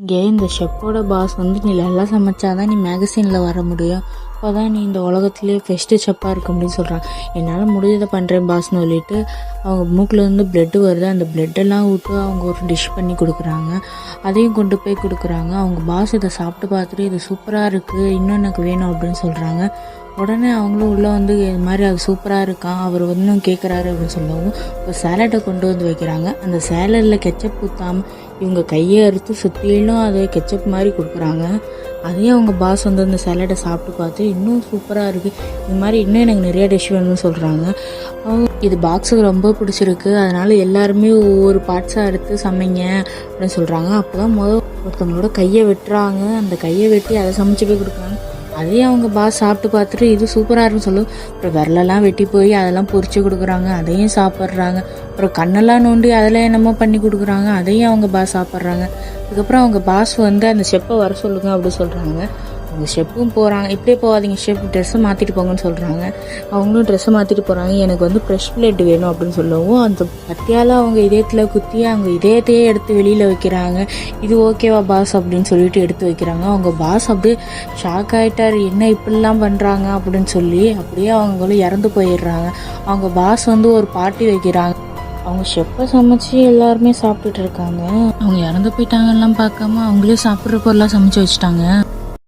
இங்கே இந்த ஷெஃப்போட பாஸ் வந்து நீ நல்லா சமைச்சாதான் நீ மேகசினில் வர முடியும், அப்போ தான் நீ இந்த உலகத்துலேயே பெஸ்ட்டு ஷெஃப்பாக இருக்க முடியும்னு சொல்கிறாங்க. என்னால் முடிஞ்சதை பண்ணுறேன் பாஸ்ன்னு சொல்லிட்டு அவங்க மூக்கில் இருந்து பிளட்டு வருது. அந்த பிளட்டெல்லாம் விட்டு அவங்க ஒரு டிஷ் பண்ணி கொடுக்குறாங்க. அதையும் கொண்டு போய் கொடுக்குறாங்க. அவங்க பாஸ் இதை சாப்பிட்டு பார்த்துட்டு இது சூப்பராக இருக்குது, இன்னும் எனக்கு வேணும் அப்படின்னு சொல்கிறாங்க. உடனே அவங்களும் உள்ளே வந்து இது மாதிரி அது சூப்பராக இருக்கான், அவர் இன்னும் கேட்குறாரு அப்படின்னு சொல்லவும் ஒரு சேலட்டை கொண்டு வந்து வைக்கிறாங்க. அந்த சேலடில் கெச்சப் ஊற்றாமல் இவங்க கையை அறுத்து சுற்றிலும் அதை கெச்சப் மாதிரி கொடுக்குறாங்க. அதையும் அவங்க பாஸ் வந்து அந்த சேலடை சாப்பிட்டு பார்த்து இன்னும் சூப்பராக இருக்குது, இது மாதிரி இன்னும் எனக்கு நிறைய டிஷ் வேணும்னு சொல்கிறாங்க. இது பாக்ஸுக்கு ரொம்ப பிடிச்சிருக்கு, அதனால் எல்லாருமே ஒவ்வொரு பார்ட்ஸாக எடுத்து சமைங்க அப்படின்னு சொல்கிறாங்க. அப்போ தான் ஒருத்தவங்களோட கையை வெட்டுறாங்க. அந்த கையை வெட்டி அதை சமைச்சு போய் கொடுக்குறாங்க. அதையும் அவங்க பாஸ் சாப்பிட்டு பார்த்துட்டு இது சூப்பராக இருக்குன்னு சொல்லும். அப்புறம் விரலெல்லாம் வெட்டி போய் அதெல்லாம் பொரிச்சு கொடுக்குறாங்க, அதையும் சாப்பிட்றாங்க. அப்புறம் கண்ணெல்லாம் நோண்டி அதில் என்னமோ பண்ணி கொடுக்குறாங்க, அதையும் அவங்க பாஸ் சாப்பிட்றாங்க. அதுக்கப்புறம் அவங்க பாஸ் வந்து அந்த ஷெப்பை வர சொல்லுங்க அப்படி சொல்கிறாங்க. அவங்க ஷெப்பும் போகிறாங்க. இப்படியே போகாதீங்க ஷெப், ட்ரெஸ்ஸை மாற்றிட்டு போங்கன்னு சொல்கிறாங்க. அவங்களும் ட்ரெஸ்ஸை மாற்றிட்டு போகிறாங்க. எனக்கு வந்து ஃப்ரெஷ் பிளட் வேணும் அப்படின்னு சொல்லவும் அந்த கத்தியால் அவங்க இதயத்தில் குத்தி அவங்க இதயத்தையே எடுத்து வெளியில் வைக்கிறாங்க. இது ஓகேவா பாஸ் அப்படின்னு சொல்லிட்டு எடுத்து வைக்கிறாங்க. அவங்க பாஸ் அப்படியே ஷாக் ஆகிட்டார், என்ன இப்படிலாம் பண்ணுறாங்க அப்படின்னு சொல்லி. அப்படியே அவங்களும் இறந்து போயிடுறாங்க. அவங்க பாஸ் வந்து ஒரு பார்ட்டி வைக்கிறாங்க. அவங்க ஷெப்பை சமைச்சு எல்லாருமே சாப்பிட்டுட்டு இருக்காங்க. அவங்க இறந்து போயிட்டாங்கலாம் பார்க்காம அவங்களே சாப்பிட்ற பொருளாக சமைச்சு வச்சுட்டாங்க.